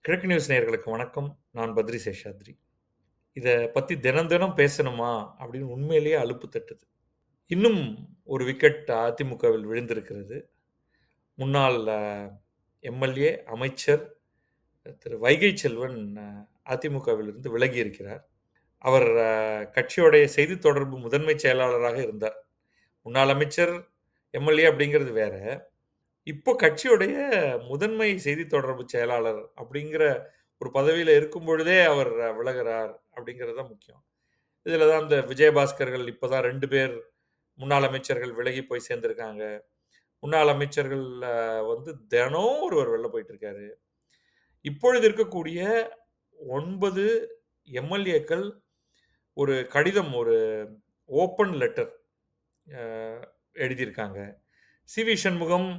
கிழக்கு நியூஸ் நேயர்களுக்கு வணக்கம். நான் பத்ரி சேஷாத்ரி. இத பத்தி தினம் தினம் பேசணுமா? அப்படின்னு உண்மையிலேயே அலுப்பு தட்டுது. இன்னும் ஒரு விக்கெட் அதிமுகவில் விழுந்திருக்கிறது. முன்னாள் எம்எல்ஏ, அமைச்சர் திரு வைகை செல்வன் அதிமுகவிலிருந்து விலகி இருக்கிறார். அவர் கட்சியோடைய செய்தி தொடர்பு முதன்மை செயலாளராக இருந்தார். முன்னாள் அமைச்சர், எம்எல்ஏ அப்படிங்கிறது வேற. இப்போ கட்சியுடைய முதன்மை செய்தி தொடர்பு செயலாளர் அப்படிங்கிற ஒரு பதவியில இருக்கும் பொழுதே அவர் விலகுறார் அப்படிங்கிறது தான் முக்கியம். இதில தான் இந்த விஜயபாஸ்கர்கள் இப்ப தான் 2 பேர் முன்னாள் அமைச்சர்கள் விலகி போய் சேர்ந்திருக்காங்க. முன்னாள் அமைச்சர்கள் வந்து தினம் ஒருவர் வெளில போயிட்டு இருக்காரு. இப்பொழுது இருக்கக்கூடிய 9 எம்எல்ஏக்கள் ஒரு கடிதம், ஒரு ஓப்பன் லெட்டர் அ எழுதியிருக்காங்க. சி.வி. சண்முகம்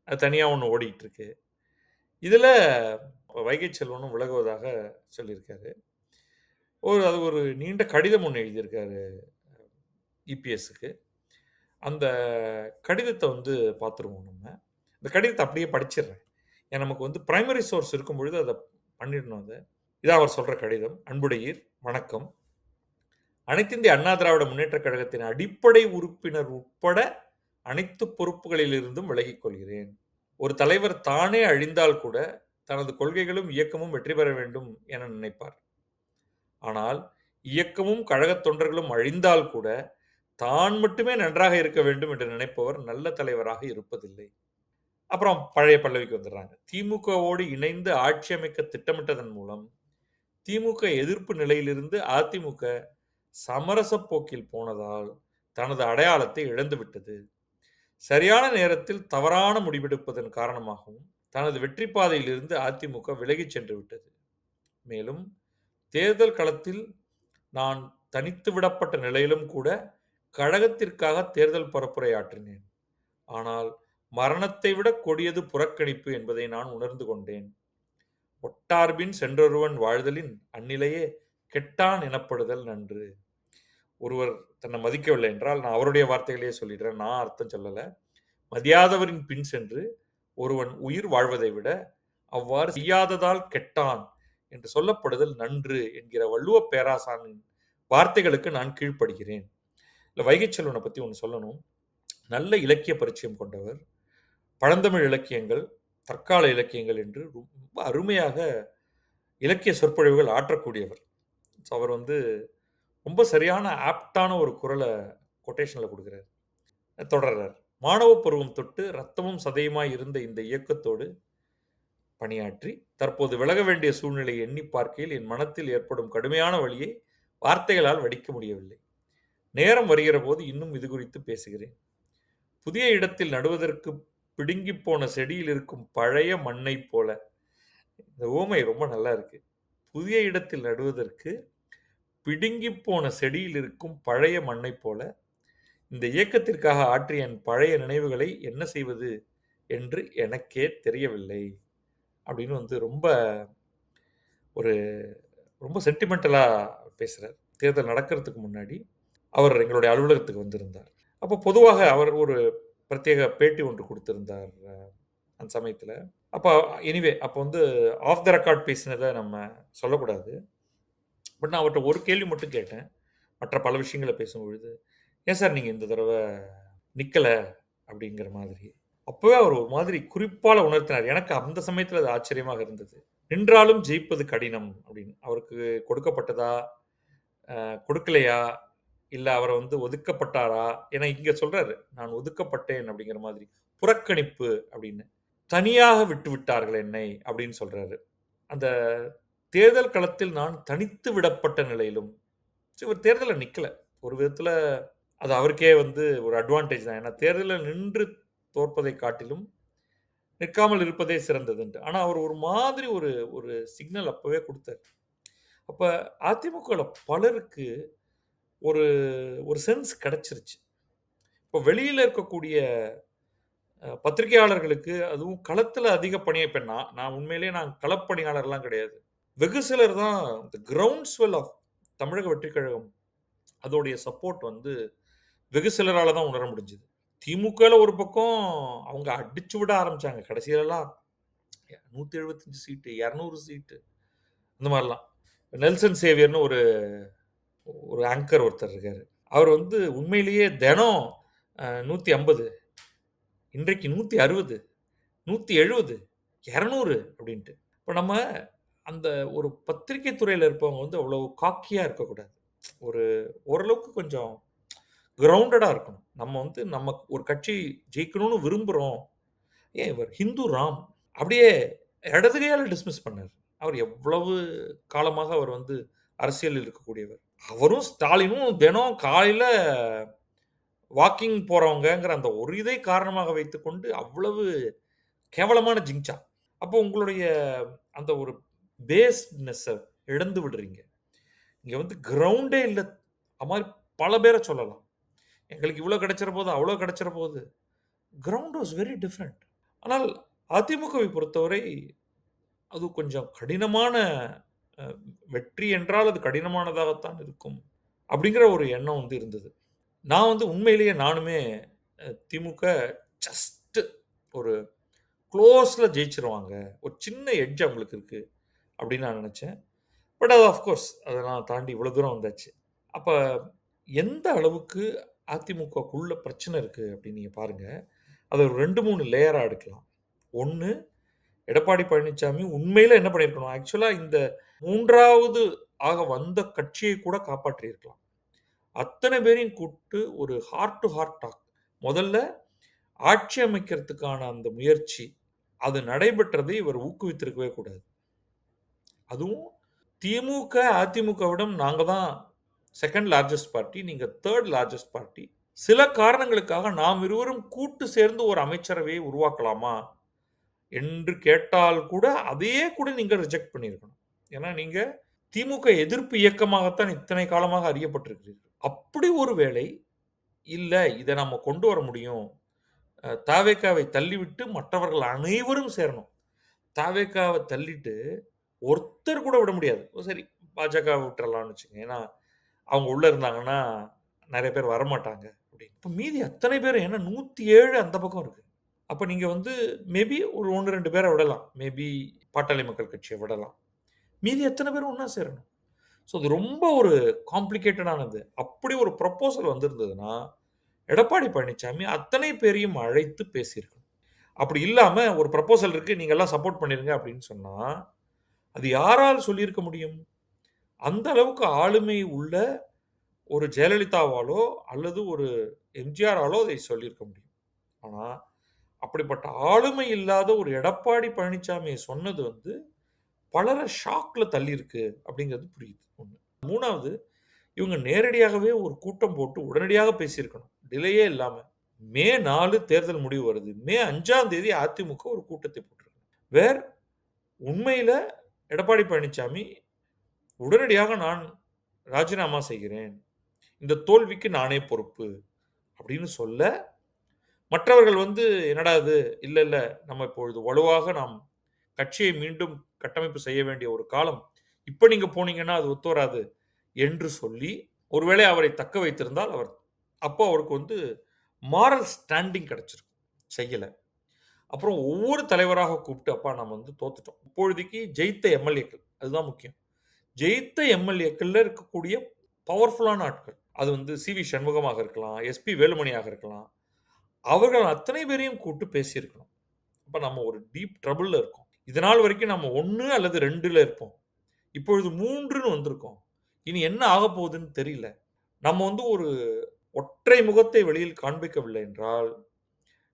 தனியா ஒண்ணு ஓடிட்டு இருக்கு. இதுல வைகை செல்வனும் விலகுவதாக சொல்லியிருக்காரு. அது ஒரு நீண்ட கடிதம் ஒண்ணு எழுதியிருக்காரு இபிஎஸ்க்கு. அந்த கடிதத்த வந்து பார்த்துருவோம் நம்ம. அந்த கடிதத்த அப்படியே படிச்சிடுறேன். ஏன்னா நமக்கு வந்து பிரைமரி சோர்ஸ் இருக்கும் பொழுது அத பண்ணிடணும் அத. இதான் அவர் சொல்ற கடிதம். "அன்புடையீர், வணக்கம். அனைத்திந்திய அண்ணா திராவிட முன்னேற்றக் கழகத்தின் அடிப்படை உறுப்பினர் உட்பட அனைத்து பொறுப்புகளிலிருந்தும் விலகிக் கொள்கிறேன். ஒரு தலைவர் தானே அழிந்தால் கூட தனது கொள்கைகளும், இயக்கமும் வெற்றி பெற வேண்டும் என நினைப்பார். ஆனால் இயக்கமும், கழகத் தொண்டர்களும் அழிந்தால் கூட தான் மட்டுமே நன்றாக இருக்க வேண்டும் என்று நினைப்பவர் நல்ல தலைவராக இருப்பதில்லை." அப்புறம் பழைய பல்லவிக்கு வந்துடுறாங்க. "திமுகவோடு இணைந்து ஆட்சி அமைக்க திட்டமிட்டதன் மூலம் திமுக எதிர்ப்பு நிலையிலிருந்து அதிமுக சமரச போக்கில் போனதால் தனது அடையாளத்தை இழந்துவிட்டது. சரியான நேரத்தில் தவறான முடிவெடுப்பதன் காரணமாகவும் தனது வெற்றி பாதையிலிருந்து அதிமுக விலகிச் சென்று விட்டது. மேலும் தேர்தல் களத்தில் நான் தனித்து விடப்பட்ட நிலையிலும் கூட கழகத்திற்காக தேர்தல் பரப்புரை ஆற்றினேன். ஆனால் மரணத்தை விட கொடியது புறக்கணிப்பு என்பதை நான் உணர்ந்து கொண்டேன். ஒட்டார்பின் சென்றொருவன் வாழ்தலின் அந்நிலையே கெட்டான் எனப்படுதல் நன்று." ஒருவர் தன்னை மதிக்கவில்லை என்றால், நான் அவருடைய வார்த்தைகளையே சொல்லிடுறேன். நான் அர்த்தம் சொல்லல. "மதியாதவரின் பின் சென்று ஒருவன் உயிர் வாழ்வதை விட அவ்வாறு செய்யாததால் கெட்டான் என்று சொல்லப்படுதல் நன்று" என்கிற வள்ளுவப் பேராசானின் வார்த்தைகளுக்கு நான் கீழ்ப்படுகிறேன். இல்ல வைகை செல்வனை பத்தி ஒண்ணு சொல்லணும். நல்ல இலக்கிய பரிச்சயம் கொண்டவர். பழந்தமிழ் இலக்கியங்கள், தற்கால இலக்கியங்கள் என்று ரொம்ப அருமையாக இலக்கிய சொற்பொழிவுகள் ஆற்றக்கூடியவர். அவர் வந்து ரொம்ப சரியான ஆப்ட்டான ஒரு குரல கொட்டேஷன்ல குடுக்குறாரு. தொடர்றார். "மாணவ பருவம் தொட்டு ரத்தமும் சதையுமாய் இருந்த இந்த இயக்கத்தோடு பணியாற்றி, தற்போது விலக வேண்டிய சூழ்நிலையை எண்ணிப் பார்க்கையில் என் மனத்தில் ஏற்படும் கடுமையான வலியை வார்த்தைகளால் வடிக்க முடியவில்லை. நேரம் வருகிறபோது இன்னும் இது குறித்து பேசுகிறேன். புதிய இடத்தில் நடுவதற்கு பிடுங்கிப் போன செடியில் இருக்கும் பழைய மண்ணைப் போல." இந்த உவமை ரொம்ப நல்லா இருக்கு. புதிய இடத்தில் நடுவதற்கு பிடுங்கிப் போன செடியில் இருக்கும் பழைய மண்ணைப் போல இந்த இயக்கத்திற்காக ஆற்றிய என் பழைய நினைவுகளை என்ன செய்வது என்று எனக்கே தெரியவில்லை. அப்படின்னு வந்து ஒரு ரொம்ப சென்டிமென்டலா பேசுறார். தேர்தல் நடக்கிறதுக்கு முன்னாடி அவர் எங்களுடைய அலுவலகத்துக்கு வந்திருந்தார். அப்போ பொதுவாக அவர் ஒரு பிரத்யேக பேட்டி ஒன்று குடுத்திருந்தார் அந்த சமயத்துல. அப்ப அப்ப வந்து ஆஃப் த ரெக்கார்ட் பேசினத நம்ம சொல்லக்கூடாது. பட் நான் அவர்ட்ட ஒரு கேள்வி மட்டும் கேட்டேன். மற்ற பல விஷயங்கள பேசும்பொழுது, "ஏன் சார் நீங்க இந்த தடவ நிக்கல?" அப்படிங்கிற மாதிரி. அப்பவே அவர் ஒரு மாதிரி குறிப்பால உணர்த்தினார். எனக்கு அந்த சமயத்துல அது ஆச்சரியமாக இருந்தது. "நின்றாலும் ஜெயிப்பது கடினம்" அப்படின்னு. அவருக்கு கொடுக்கப்பட்டதா? கொடுக்கலையா? இல்ல அவர வந்து ஒதுக்கப்பட்டாரா? ஏன்னா இங்க சொல்றாரு, "நான் ஒதுக்கப்பட்டேன்" அப்படிங்கிற மாதிரி. புறக்கணிப்பு அப்படின்னு. "தனியாக விட்டு விட்டார்கள் என்னை" அப்படின்னு சொல்றாரு. அந்த தேர்தல் களத்தில் நான் தனித்து விடப்பட்ட நிலையிலும் இவர் தேர்தல்ல நிக்கல. ஒரு விதத்துல அது அவருக்கே வந்து ஒரு அட்வான்டேஜ் தான். ஏன்னா தேர்தல்ல நின்று தோற்பதைக் காட்டிலும் நிற்காமல் இருப்பதே சிறந்ததுன்ட்டு. ஆனா அவர் ஒரு மாதிரி ஒரு ஒரு சிக்னல் அப்பவே குடுத்தாரு. அப்ப அதிமுகல பலருக்கு ஒரு ஒரு சென்ஸ் கிடைச்சிருச்சு. இப்ப வெளியில இருக்கக்கூடிய பத்திரிகையாளர்களுக்கு அதுவும் களத்துல அதிக பணிய இப்ப நான் உண்மையிலேயே நான் களப்பணியாளர்லாம் கிடையாது. வெகு சிலர் தான் இந்த கிரவுண்ட் ஸ்வெல் ஆஃப் தமிழக வெற்றிக் கழகம் அதோடைய சப்போர்ட் வந்து வெகு சிலரால தான் உணர முடிஞ்சது. திமுகல ஒரு பக்கம் அவங்க அடிச்சு விட ஆரம்பிச்சாங்க. கடைசிலலாம் 175 சீட்டு, 200 சீட்டு இந்த மாரிலாம். நெல்சன் சேவியர்ன்னு ஒரு ஒரு ஆங்கர் ஒருத்தர் இருக்காரு. அவர் வந்து உண்மையிலேயே தினம் 150, இன்றைக்கு 160, 170, 200 அப்படின்ட்டு. இப்ப நம்ம அந்த ஒரு பத்திரிகை துறையில இருப்பவங்க வந்து அவ்வளவு காக்கியா இருக்கக்கூடாது. ஒரு ஓரளவுக்கு கொஞ்சம் கிரவுண்டடா இருக்கணும். நம்ம வந்து நம்ம ஒரு கட்சி ஜெயிக்கணும்னு விரும்புறோம். ஏன் இவர் ஹிந்து ராம் அப்படியே இடது கையால டிஸ்மிஸ் பண்ணாரு. அவர் எவ்வளவு காலமாக அவர் வந்து அரசியலில் இருக்கக்கூடியவர். அவரும் ஸ்டாலினும் தினம் காலையில வாக்கிங் போறவங்கங்கிற அந்த ஒரு இதை காரணமாக வைத்துக்கொண்டு அவ்வளவு கேவலமான ஜிங்சா. அப்போ உங்களுடைய அந்த ஒரு பேஸ்ட்னெஸ்ஸ இழந்து விடுறீங்க. இங்க வந்து கிரவுண்டே இல்ல. அது மாரி பல பேர சொல்லலாம். எங்களுக்கு இவ்வளோ கிடைச்சிற போது, அவ்வளோ கிடைச்சிற போது. Ground was very different. ஆனால் அதிமுகவை பொறுத்தவரை அது கொஞ்சம் கடினமான அ வெற்றி என்றால் அது கடினமானதாகத்தான் இருக்கும். அப்படிங்கிற ஒரு எண்ணம் வந்து இருந்தது. நான் வந்து உண்மையிலேயே நானுமே திமுக ஜஸ்ட் ஒரு குளோஸ்ல ஜெயிச்சுருவாங்க. ஒரு சின்ன எட்ஜ் அவங்களுக்கு இருக்கு அப்படின்னு நான் நினைச்சேன். பட் அது ஆஃப் கோர்ஸ் அதெல்லாம் தாண்டி இவ்வளோ தூரம் வந்தாச்சு. அப்ப எந்த அளவுக்கு அதிமுகக்குள்ள பிரச்சனை இருக்கு அப்படின்னு நீங்க பாருங்க. அத ஒரு 2, 3 லேயரா எடுக்கலாம். 1 எடப்பாடி பழனிசாமி உண்மையில என்ன பண்ணியிருக்கணும்? ஆக்சுவலா இந்த 3வது ஆக வந்த கட்சியை கூட காப்பாற்றியிருக்கலாம். அத்தனை பேரையும் கூப்பிட்டு ஒரு ஹார்ட் டு ஹார்ட் டாக். முதல்ல ஆட்சி அமைக்கிறதுக்கான அந்த முயற்சி, அது நடைபெற்றதை இவர் ஊக்குவித்திருக்கவே கூடாது. அதுவும் திமுக, அதிமுகவிடம் நாங்க தான் 2ண்ட் லார்ஜஸ்ட் பார்ட்டி. நீங்க 3ர்ட் லார்ஜஸ்ட் பார்ட்டி. சில காரணங்களுக்காக நாம் இருவரும் கூட்டு சேர்ந்து ஒரு அமைச்சரவையை உருவாக்கலாமா? என்று கேட்டால் கூட, அதையே கூட நீங்க ரிஜெக்ட் பண்ணியிருக்கணும். ஏன்னா, நீங்க திமுக எதிர்ப்பு இயக்கமாகத்தான் இத்தனை காலமாக அறியப்பட்டிருக்கிறீர்கள். அப்படி ஒரு வேளை, இல்ல இத நம்ம கொண்டு வர முடியும். தாவேக்காவை தள்ளிவிட்டு மற்றவர்கள் அனைவரும் சேரணும். தாவேக்காவ தள்ளிட்டு ஒருத்தர் கூட விட முடியாது. சரி பாஜகவ விட்டுறலாம்னு வச்சுக்கங்க. ஏன்னா, அவங்க உள்ள இருந்தாங்கன்னா, நெறைய பேர் வரமாட்டாங்க அப்படின்னு. இப்ப மீதி அத்தனை பேரும் ஏன்னா 107 அந்த பக்கம் இருக்கு. அப்ப நீங்க வந்து மேபி ஒரு 1, 2 பேர விடலாம். மேபி பாட்டாளி மக்கள் கட்சிய விடலாம். மீதி எத்தன பேரும் ஒண்ணா சேரணும். ஸோ அது ரொம்ப ஒரு காம்ப்ளிகேட்டடானது. அப்படி ஒரு ப்ரொப்போசல் வந்திருந்ததுன்னா, எடப்பாடி பழனிசாமி அத்தனை பேரையும் அழைத்து பேசியிருக்கணும். அப்படி இல்லாம ஒரு ப்ரொப்போசல் இருக்கு. நீங்க எல்லாம் சப்போர்ட் பண்ணிருங்க அப்படின்னு சொன்னா, அது யாரால் சொல்லியிருக்க முடியும்? அந்த அளவுக்கு ஆளுமை உள்ள ஒரு ஜெயலலிதாவாலோ, அல்லது ஒரு எம்ஜிஆராலோ அதை சொல்லியிருக்க முடியும். ஆனா, அப்படிப்பட்ட ஆளுமை இல்லாத ஒரு எடப்பாடி பழனிசாமிய சொன்னது வந்து, பலர ஷாக்ல தள்ளியிருக்கு அப்படிங்கிறது புரியுது. 1. 3வது இவங்க நேரடியாகவே ஒரு கூட்டம் போட்டு உடனடியாக பேசியிருக்கணும். டிலேயே இல்லாம. மே 4 தேர்தல் முடிவு வருது. மே 5ஆம் தேதி அதிமுக ஒரு கூட்டத்தை போட்டிருக்கு. உண்மையில எடப்பாடி பழனிசாமி உடனடியாக நான் ராஜினாமா செய்கிறேன். இந்த தோல்விக்கு நானே பொறுப்பு அப்படின்னு சொல்ல, மற்றவர்கள் வந்து என்னடா இது? இல்ல, இல்ல. நம்ம இப்பொழுது வலுவாக நாம் கட்சியை மீண்டும் கட்டமைப்பு செய்ய வேண்டிய ஒரு காலம். இப்ப நீங்க போனீங்கன்னா அது ஒத்து வராது என்று சொல்லி, ஒருவேளை அவரை தக்க வைத்திருந்தால் அப்போ அவருக்கு வந்து மாரல் ஸ்டாண்டிங் கிடைச்சிருக்கும். செய்யல. அப்புறம் ஒவ்வொரு தலைவராக கூப்பிட்டு, அப்பா நம்ம வந்து தோத்துட்டோம். இப்பொழுதைக்கு ஜெயித்த எம்.எல்.ஏக்கள். அதுதான் முக்கியம். ஜெயித்த எம்.எல்.ஏக்கள்ல இருக்கக்கூடிய பவர்ஃபுல்லான ஆட்கள். அது வந்து சி.வி. சண்முகமாக இருக்கலாம், எஸ்.பி. வேலுமணியாக இருக்கலாம். அவர்கள் அத்தனை பேரையும் கூப்பிட்டு பேசியிருக்கணும். அப்ப நம்ம ஒரு டீப் ட்ரபிள்ல இருக்கோம். இதுநாள் வரைக்கும் நம்ம 1 அல்லது 2ல இருப்போம். இப்பொழுது 3ன்னு வந்திருக்கோம். இனி என்ன ஆகப்போகுதுன்னு தெரியல. நம்ம வந்து ஒரு ஒற்றை முகத்தை வெளியில் காண்பிக்கவில்லை என்றால்,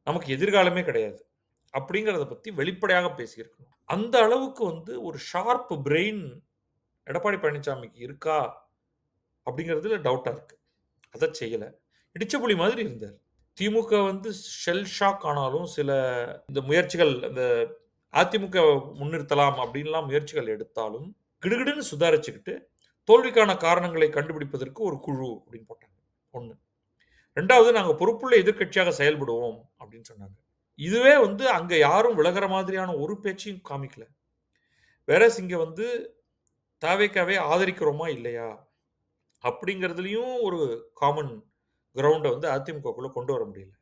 நமக்கு எதிர்காலமே கிடையாது. அப்படிங்கிறத பத்தி வெளிப்படையாக பேசியிருக்கணும். அந்த அளவுக்கு வந்து ஒரு ஷார்ப் பிரெயின் எடப்பாடி பழனிசாமிக்கு இருக்கா? அப்படிங்கிறதுல டவுட்டா இருக்கு. அத செய்யல. இடிச்ச புலி மாதிரி இருந்தார். திமுக வந்து ஷெல் ஷாக் ஆனாலும் சில இந்த முயற்சிகள் இந்த அதிமுக முன்னிறுத்தலாம் அப்படின்லாம் முயற்சிகள் எடுத்தாலும், கிடுகிடுன்னு சுதாரிச்சுக்கிட்டு, தோல்விக்கான காரணங்களை கண்டுபிடிப்பதற்கு ஒரு குழு அப்படின்னு போட்டாங்க. 1. 2வது நாங்க பொறுப்புள்ள எதிர்க்கட்சியாக செயல்படுவோம் அப்படின்னு சொன்னாங்க. இதுவே வந்து அங்க யாரும் விலகுற மாதிரியான ஒரு பேச்சையும் காமிக்கல. வேறஸ் இங்க வந்து தாவேக்காவை ஆதரிக்கிறோமா இல்லையா? அப்படிங்கிறதுலயும் ஒரு காமன் கிரவுண்ட வந்து அதிமுகக்குள்ள கொண்டு வர முடியல.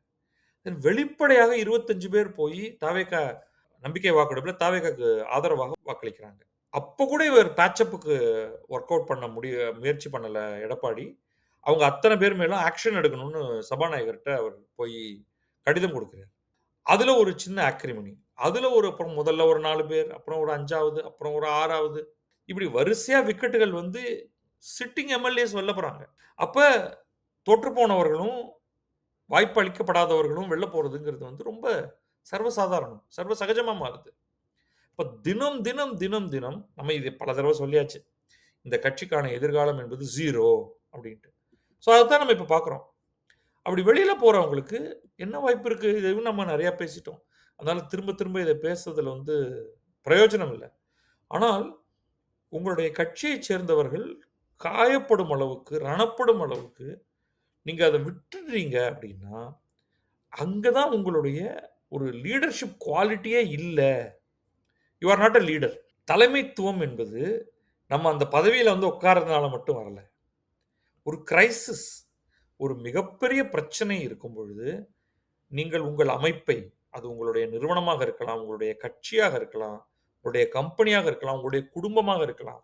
வெளிப்படையாக 25 பேர் போய் தாவேக்கா நம்பிக்கை வாக்கெடுப்புல தாவேகாக்கு ஆதரவாக வாக்களிக்கிறாங்க. அப்ப கூட இவர் பேட்சப்புக்கு ஒர்க் அவுட் பண்ண முயற்சி பண்ணல எடப்பாடி. அவங்க அத்தன பேர் மேலும் ஆக்ஷன் எடுக்கணும்னு சபாநாயகர்ட்ட அவர் போய் கடிதம் குடுக்கிறார். அதுல ஒரு சின்ன ஆக்ரிமனி. அதுல அப்புறம் முதல்ல ஒரு 4 பேர், அப்புறம் ஒரு 5வது, அப்புறம் ஒரு 6வது இப்படி வரிசையா விக்கெட்டுகள் வந்து சிட்டிங் எம்.எல்.ஏஸ் வெல்ல போறாங்க. அப்ப தோற்று போனவர்களும், வாய்ப்பு அளிக்கப்படாதவர்களும் வெல்ல போறதுங்கிறது வந்து ரொம்ப சர்வசாதாரணம். சர்வ சகஜமா மாறுது. இப்ப தினம், தினம், தினம், தினம் நம்ம இது பல தடவ சொல்லியாச்சு. இந்த கட்சிக்கான எதிர்காலம் என்பது 0 அப்படின்ட்டு. ஸோ அதத்தான் நம்ம இப்ப பார்க்குறோம். அப்படி வெளியில போறவங்களுக்கு என்ன வாய்ப்பு இருக்கு? இதையும் நம்ம நெறைய பேசிட்டோம். அதனால திரும்ப, திரும்ப இத பேசுறதுல வந்து பிரயோஜனம் இல்ல. ஆனால் உங்களுடைய கட்சியைச் சேர்ந்தவர்கள் காயப்படும் அளவுக்கு, ரணப்படும் அளவுக்கு நீங்க அத விட்டுடுறீங்க அப்படின்னா, அங்க தான் உங்களுடைய ஒரு லீடர்ஷிப் குவாலிட்டியே இல்ல. You are not a leader. தலைமைத்துவம் என்பது நம்ம அந்த பதவியில வந்து உட்கார்றதுனால மட்டும் வரல. ஒரு கிரைசிஸ், ஒரு மிகப்பெரிய பிரச்சனை இருக்கும் பொழுது, நீங்கள் உங்கள் அமைப்பை, அது உங்களுடைய நிறுவனமாக இருக்கலாம், உங்களுடைய கட்சியாக இருக்கலாம், உங்களுடைய கம்பெனியாக இருக்கலாம், உங்களுடைய குடும்பமாக இருக்கலாம்.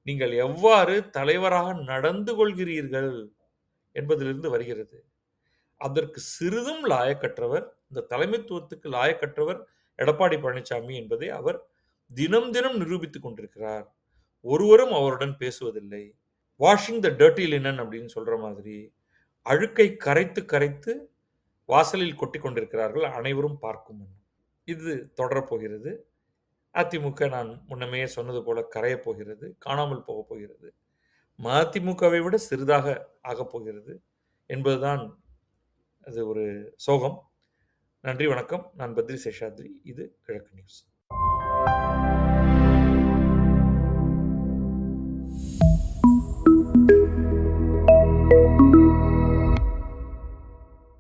நீங்கள் எவ்வாறு தலைவராக நடந்து கொள்கிறீர்கள் என்பதிலிருந்து வருகிறது. அதற்கு சிறிதும் லாயக்கற்றவர், இந்த தலைமைத்துவத்துக்கு லாயக்கற்றவர் எடப்பாடி பழனிசாமி என்பதை அவர் தினம், தினம் நிரூபித்துக் கொண்டிருக்கிறார். ஒருவரும் அவருடன் பேசுவதில்லை. வாஷிங் த டர்ட்டி லினன் அப்படின்னு சொல்ற மாதிரி, அழுக்கை கரைத்து, கரைத்து வாசலில் கொட்டிக் கொண்டிருக்கிறார்கள் அனைவரும் பார்க்கும் வண்ணம். இது தொடரப் போகிறது. அதிமுக நான் முன்னமேயே சொன்னது போல கரையப் போகிறது. காணாமல் போகப் போகிறது. மதிமுகவை விட சிறிதாக ஆகப்போகிறது என்பதுதான் அது ஒரு சோகம். நன்றி, வணக்கம். நான் பத்ரி சேஷாத்ரி. இது கிழக்கு நியூஸ்.